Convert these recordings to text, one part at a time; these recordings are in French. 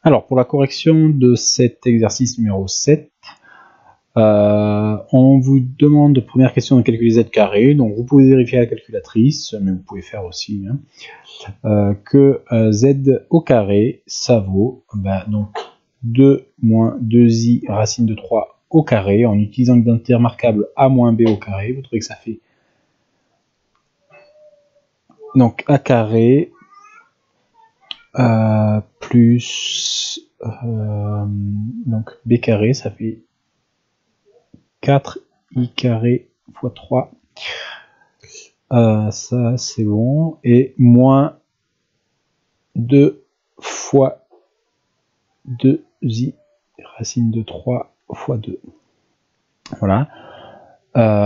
Alors, pour la correction de cet exercice numéro 7, on vous demande, première question, de calculer z carré. Donc, vous pouvez vérifier à la calculatrice, mais vous pouvez faire aussi, que z au carré, ça vaut donc 2 moins 2i racine de 3 au carré. En utilisant l'identité remarquable a moins b au carré, vous trouvez que ça fait donc a carré plus donc b carré, ça fait 4i carré fois 3. Ça c'est bon. Et moins 2 fois 2i racine de 3 fois 2. Voilà.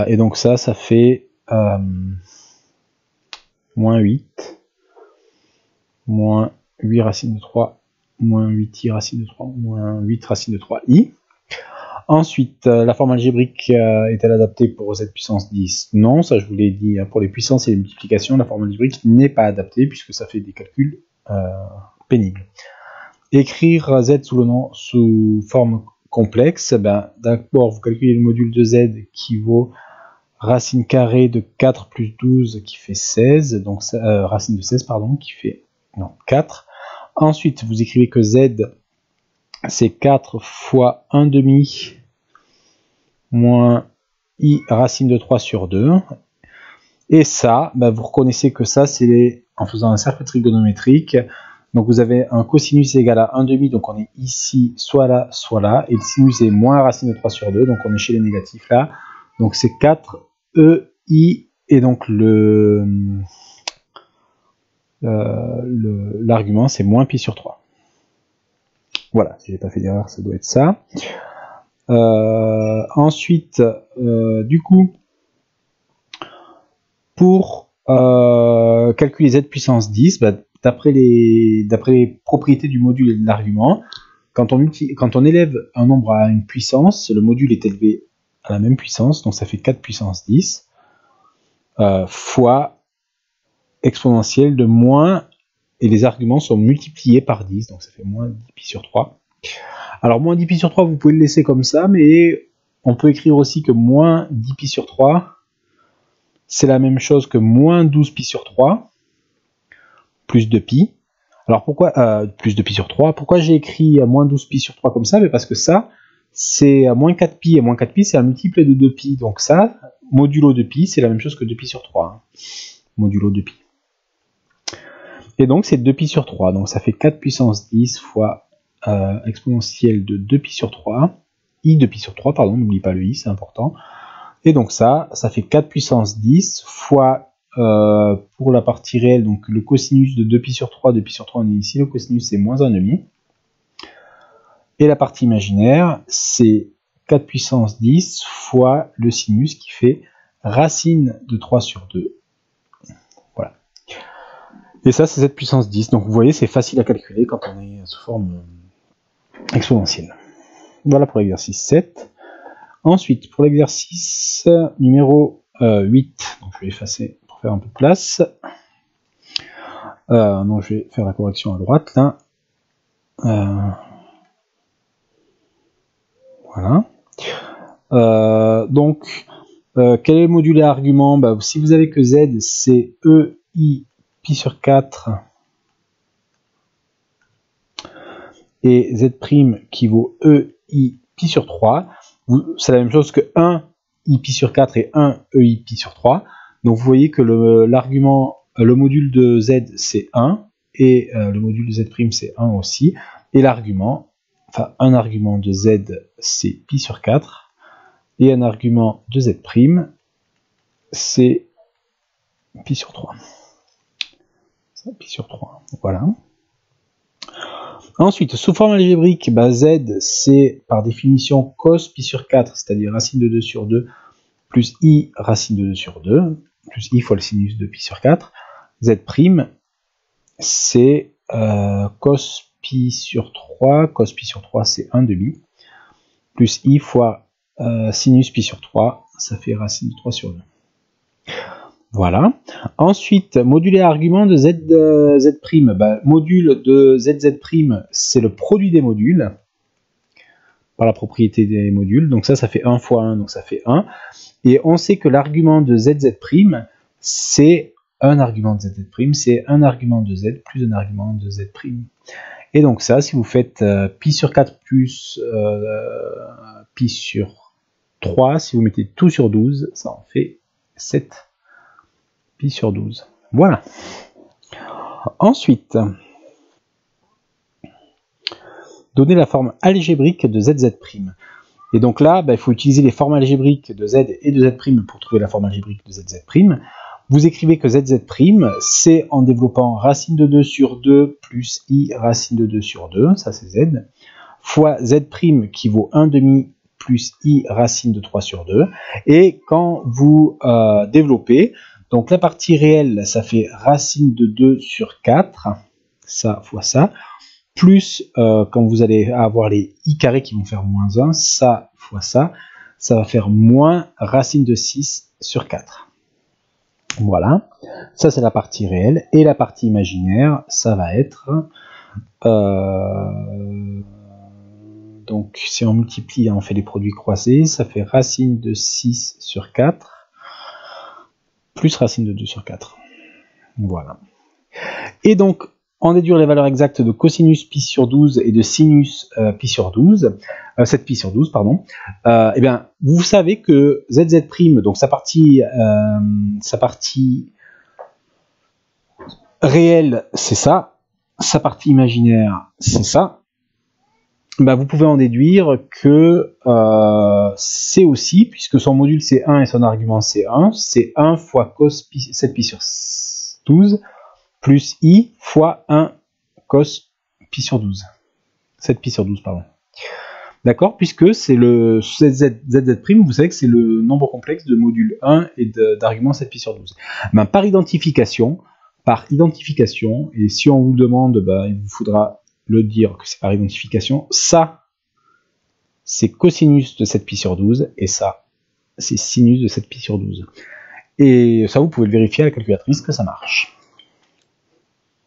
Et donc ça fait moins 8. Moins 8 racine de 3. Moins 8i racine de 3. Moins 8 racine de 3i. Ensuite, la forme algébrique est-elle adaptée pour z puissance 10? Non, ça je vous l'ai dit, pour les puissances et les multiplications, la forme algébrique n'est pas adaptée puisque ça fait des calculs pénibles. Écrire z sous forme complexe, d'abord vous calculez le module de z qui vaut racine carrée de 4 plus 12 qui fait 16, donc racine de 16 pardon, qui fait 4. Ensuite, vous écrivez que z c'est 4 fois 1 demi moins i racine de 3 sur 2. Et ça, vous reconnaissez que ça, c'est en faisant un cercle trigonométrique. Donc vous avez un cosinus égal à 1 demi, donc on est ici, soit là, soit là. Et le sinus est moins racine de 3 sur 2, donc on est chez les négatifs là. Donc c'est 4 EI, et donc l'argument c'est moins pi sur 3. Voilà, si j'ai pas fait d'erreur, ça doit être ça. Ensuite, du coup, pour calculer z puissance 10, d'après les propriétés du module et de l'argument, quand on élève un nombre à une puissance, le module est élevé à la même puissance, donc ça fait 4 puissance 10, fois exponentielle de moins, et les arguments sont multipliés par 10, donc ça fait moins 10 pi sur 3. Alors moins 10 pi sur 3, vous pouvez le laisser comme ça, mais on peut écrire aussi que moins 10 pi sur 3, c'est la même chose que moins 12 pi sur 3, plus 2 pi. Alors pourquoi plus 2 pi sur 3, pourquoi j'ai écrit moins 12 pi sur 3 comme ça? Parce que ça, c'est moins 4 pi, et moins 4 pi, c'est un multiple de 2 pi. Donc ça, modulo 2 pi, c'est la même chose que 2 pi sur 3. Modulo 2 pi. Et donc c'est 2 pi sur 3, donc ça fait 4 puissance 10 fois exponentielle de 2 pi sur 3, i de pi sur 3, pardon, n'oublie pas le i, c'est important. Et donc ça fait 4 puissance 10 fois, pour la partie réelle, donc le cosinus de 2 pi sur 3, 2 pi sur 3 on est ici, le cosinus c'est moins 1,5. Et la partie imaginaire, c'est 4 puissance 10 fois le sinus qui fait racine de 3 sur 2. Voilà. Et ça, c'est z puissance 10. Donc vous voyez, c'est facile à calculer quand on est sous forme exponentielle. Voilà pour l'exercice 7. Ensuite, pour l'exercice numéro 8, donc je vais effacer pour faire un peu de place. Non, je vais faire la correction à droite, là. Voilà. Donc, quel est le module et argument? Si vous avez que z, c'est EI pi sur 4 et z' qui vaut EI pi sur 3, c'est la même chose que 1 i pi sur 4 et 1 EI pi sur 3. Donc vous voyez que l'argument, le module de z c'est 1 et le module de z' c'est 1 aussi. Et l'argument, enfin un argument de z c'est pi sur 4 et un argument de z' c'est pi sur 3. Pi sur 3, voilà. Ensuite, sous forme algébrique, z c'est par définition cos pi sur 4, c'est-à-dire racine de 2 sur 2, plus i racine de 2 sur 2, plus i fois le sinus de pi sur 4. Z' c'est cos pi sur 3, cos pi sur 3 c'est 1,5, plus i fois sinus pi sur 3, ça fait racine de 3 sur 2. Voilà. Ensuite, moduler argument de z'. Module de zz', c'est le produit des modules, par la propriété des modules. Donc ça fait 1 fois 1, donc ça fait 1. Et on sait que l'argument de zz', c'est un argument de zz', c'est un argument de z plus un argument de z'. Et donc ça, si vous faites pi sur 4 plus pi sur 3, si vous mettez tout sur 12, ça en fait 7 pi sur 12. Voilà. Ensuite, donner la forme algébrique de zz'. Et donc là, il faut utiliser les formes algébriques de z et de z' pour trouver la forme algébrique de zz'. Vous écrivez que zz', c'est en développant racine de 2 sur 2 plus i racine de 2 sur 2, ça c'est z, fois z' qui vaut 1 demi plus i racine de 3 sur 2. Et quand vous développez, donc la partie réelle, ça fait racine de 2 sur 4, ça fois ça, plus quand vous allez avoir les i carrés qui vont faire moins 1, ça fois ça va faire moins racine de 6 sur 4. Voilà, ça c'est la partie réelle, et la partie imaginaire, ça va être, donc si on multiplie, on fait les produits croisés, ça fait racine de 6 sur 4, plus racine de 2 sur 4. Voilà. Et donc, en déduire les valeurs exactes de cosinus pi sur 12 et de sinus pi sur 12, 7 pi sur 12, pardon, eh bien, vous savez que zz', donc sa partie réelle, c'est ça, sa partie imaginaire, c'est ça, vous pouvez en déduire que c'est aussi, puisque son module c'est 1 et son argument c'est 1, c'est 1 fois cos pi, 7 pi sur 12, plus i fois 1 cos pi sur 12. 7 pi sur 12, pardon. D'accord, puisque c'est le zz', vous savez que c'est le nombre complexe de module 1 et d'argument 7 pi sur 12. Par identification, et si on vous demande, il vous faudra le dire que c'est par identification, ça, c'est cosinus de 7 pi sur 12, et ça, c'est sinus de 7 pi sur 12. Et ça, vous pouvez le vérifier à la calculatrice que ça marche.